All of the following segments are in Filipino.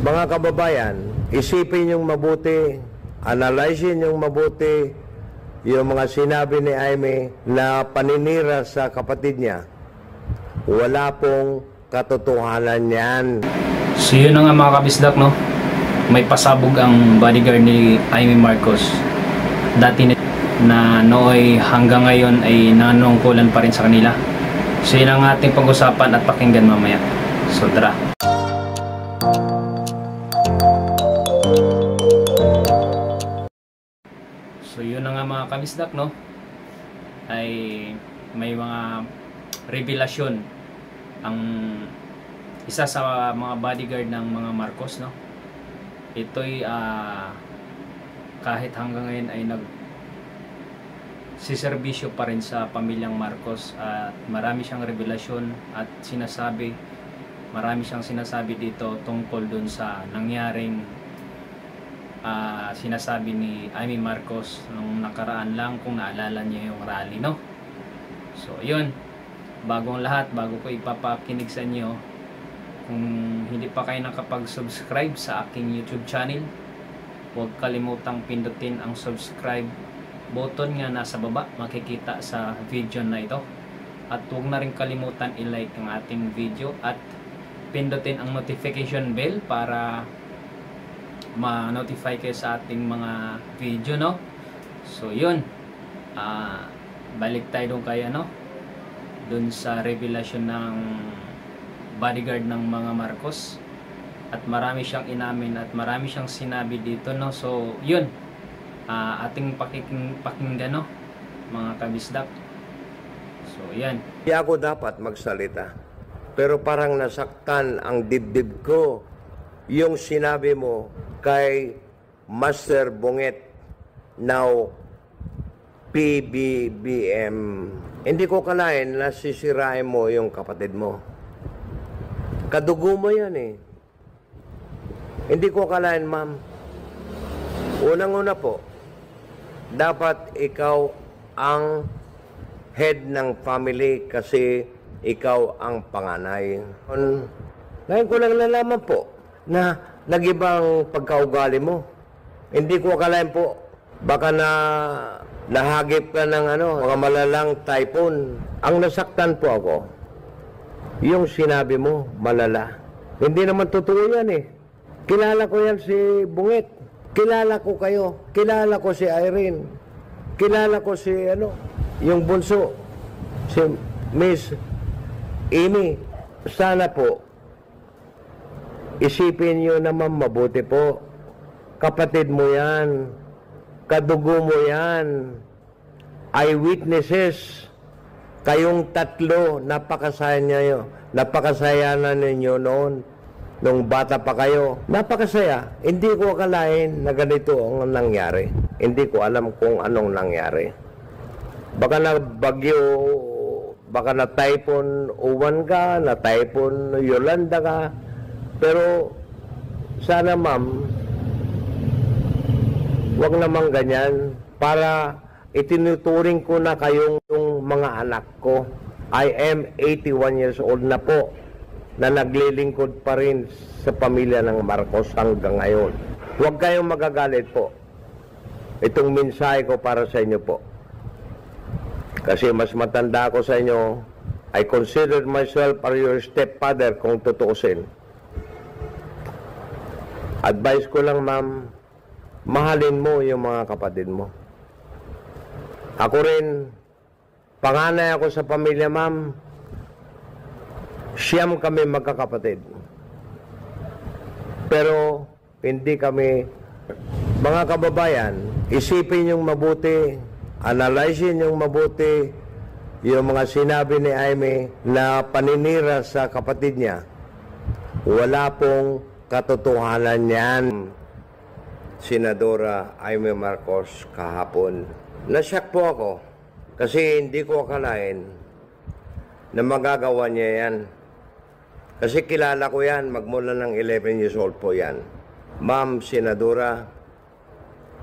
Mga kababayan, isipin yung mabuti, analyzein yung mabuti, yung mga sinabi ni Aimee na paninira sa kapatid niya. Wala pong katotohanan yan. So yun na nga mga kabisdak, no? May pasabog ang bodyguard ni Aimee Marcos. Dati na nooy hanggang ngayon ay nanungkulan pa rin sa kanila. So yun ang ating pag-usapan at pakinggan mamaya. So tara. So yun na nga mga kabisdak, no? Ay may mga revelasyon ang isa sa mga bodyguard ng mga Marcos, no? Ito'y kahit hanggang ngayon ay siserbisyo pa rin sa pamilyang Marcos at marami siyang revelasyon at marami siyang sinasabi dito tungkol dun sa nangyaring sinasabi ni Aimee Marcos nung nakaraan lang, kung naalala niyo yung rally, no? So yun, bago ko ipapakinig sa inyo, kung hindi pa kayo nakapag-subscribe sa aking YouTube channel, huwag kalimutang pindutin ang subscribe button nga nasa baba, makikita sa video na ito. At huwag na rin kalimutan i-like ang ating video at pindutin ang notification bell para ma-notify kayo sa ating mga video, no? So yun, balik tayo dun sa revelasyon ng bodyguard ng mga Marcos. At marami siyang inamin at marami siyang sinabi dito, no? So yun, ating pakinggan, no, mga kabisdak. So yan. Hindi ako dapat magsalita, pero parang nasaktan ang dibdib ko yung sinabi mo kay Master Bunget, now PBBM. Hindi ko kalain na sisirain mo yung kapatid mo. Kadugo mo yan eh. Hindi ko kalain, ma'am. Unang-una po, dapat ikaw ang head ng family kasi ikaw ang panganay. Ngayon ko lang nalaman po na nag-ibang pagkaugali mo. Hindi ko akalain po, baka nahagip ka ng mga malalang typhoon. Ang nasaktan po ako, yung sinabi mo, malala. Hindi naman totoo yan eh. Kilala ko yan si Bunget. Kilala ko kayo. Kilala ko si Irene. Kilala ko si yung bunso, si Miss Amy. Sana po, isipin nyo naman mabuti po. Kapatid mo yan. Kadugo mo yan. Eyewitnesses. Kayong tatlo, napakasaya na ninyo noon. Nung bata pa kayo. Napakasaya. Hindi ko akalain na ganito ang nangyari. Hindi ko alam kung anong nangyari. Baka na bagyo, baka na typhoon Uwan ka, na typhoon Yolanda ka. Pero sana ma'am, wag namang ganyan para itinuturing ko na kayong yung mga anak ko. I am 81 years old na po na naglilingkod pa rin sa pamilya ng Marcos hanggang ngayon. Huwag kayong magagalit po. Itong mensahe ko para sa inyo po. Kasi mas matanda ako sa inyo. I consider myself as your stepfather kung tutuusin. Advice ko lang, ma'am, mahalin mo yung mga kapatid mo. Ako rin, panganay ako sa pamilya, ma'am. Siyam kami magkakapatid. Pero hindi kami, mga kababayan, isipin yung mabuti, analyzein yung mabuti, yung mga sinabi ni Aimee na paninira sa kapatid niya. Wala pong katotohanan yan. Senadora Aimee Marcos kahapon. Nasyak po ako kasi hindi ko akalain na magagawa niya yan. Kasi kilala ko yan, magmula ng 11 years old po yan. Ma'am Senadora,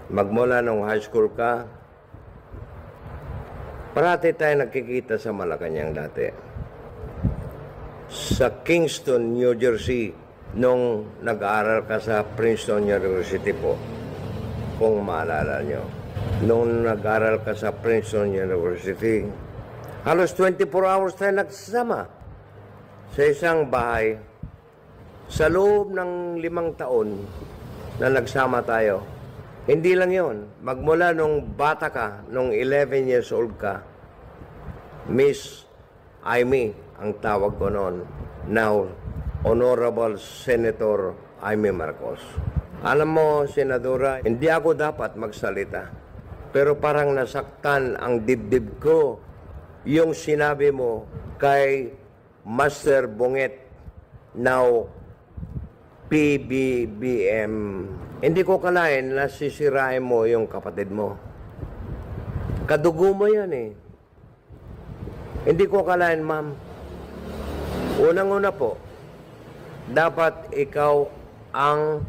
magmula nung high school ka, parati tayo nagkikita sa Malacanang dati. Sa Kingston, New Jersey, nung nag-aaral ka sa Princeton University po, kung maalala nyo. Nung nag-aaral ka sa Princeton University, halos 24 hours tayo nagsasama sa isang bahay. Sa loob ng 5 taon na nagsama tayo, hindi lang yon. Magmula nung bata ka, nung 11 years old ka, Miss Amy, ang tawag ko noon. Now, Honorable Senator Amy Marcos. Alam mo, Senadora, hindi ako dapat magsalita. Pero parang nasaktan ang dibdib ko yung sinabi mo kay Master Bunget, now PBBM. Hindi ko kalain na sisirain mo yung kapatid mo. Kadugo mo yan eh. Hindi ko kalain, ma'am. Unang-una po, dapat ikaw ang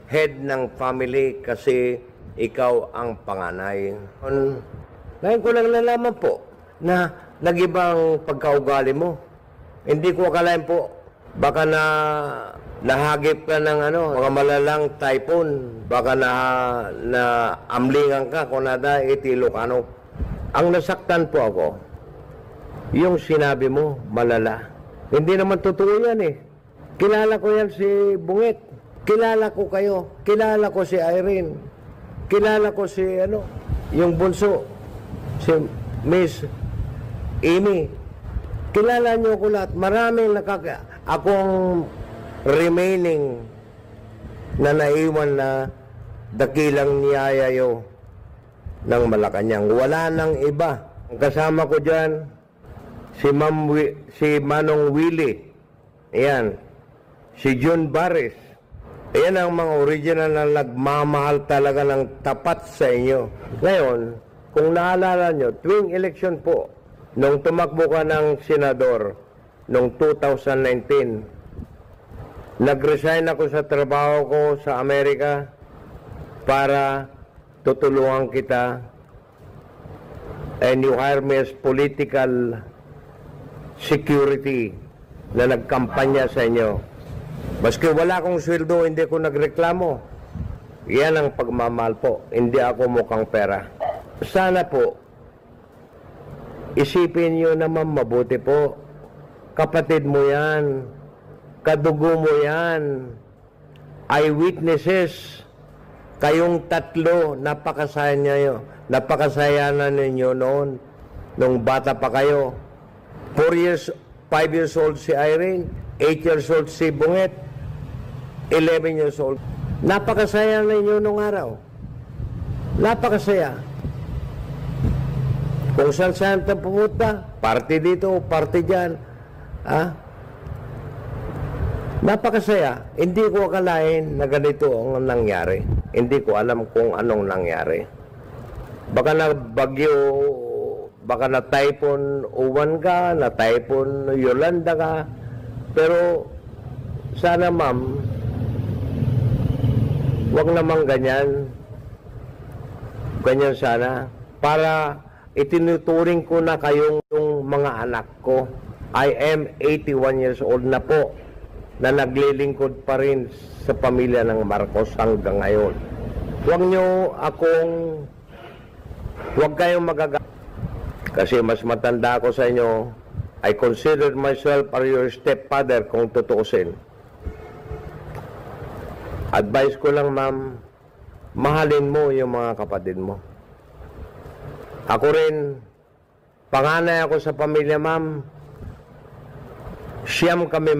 head ng family kasi ikaw ang panganay. Ngayon ko lang nalaman po na nag-ibang pagkaugali mo. Hindi ko akalain po, baka nahagip ka ng mga malalang typhoon, baka na amlingan ka kung nada Ilocano. Ang nasaktan po ako, yung sinabi mo, malala. Hindi naman totoo yan eh. Kilala ko yan si Bunget. Kilala ko kayo. Kilala ko si Irene. Kilala ko si yung bunso. Si Miss Amy. Kilala niyo ko lahat. Maraming akong remaining na naiwan na dakilang niyayayo ng Malacanang. Wala nang iba. Ang kasama ko dyan, si Manong Willie. Ayan. Si John Barres. Ayan ang mga original na nagmamahal talaga ng tapat sa inyo. Ngayon, kung naalala nyo, tuwing election po, nung tumakbo ka ng senador, nung 2019, nag-resign ako sa trabaho ko sa Amerika para tutulungan kita, and you hire me as political security na nagkampanya sa inyo. Baski wala akong sweldo, hindi ko nagreklamo. Yan ang pagmamahal po. Hindi ako mukhang pera. Sana po, isipin nyo naman mabuti po. Kapatid mo yan. Kadugo mo yan. Eyewitnesses. Kayong tatlo, napakasaya na ninyo noon. Nung bata pa kayo. 5 years old si Irene. 8 years old si Bunget. 11 years old. Napakasaya ninyo nung araw. Napakasaya. Kung saan-saan tayo pumunta, party dito, party dyan. Napakasaya. Hindi ko akalain na ganito ang nangyari. Hindi ko alam kung anong nangyari. Baka na bagyo, baka na typhoon Uwan ka, na typhoon Yolanda ka. Pero sana ma'am, wag namang ganyan. Ganyan sana. Para itinuturing ko na kayong yung mga anak ko. I am 81 years old na po na naglilingkod pa rin sa pamilya ng Marcos hanggang ngayon. Huwag kayong magagamit. Kasi mas matanda ako sa inyo. I consider myself as your stepfather kung tutuusin. Advice ko lang, ma'am, mahalin mo yung mga kapatid mo. Ako rin, panganay ako sa pamilya, ma'am. Siyam kami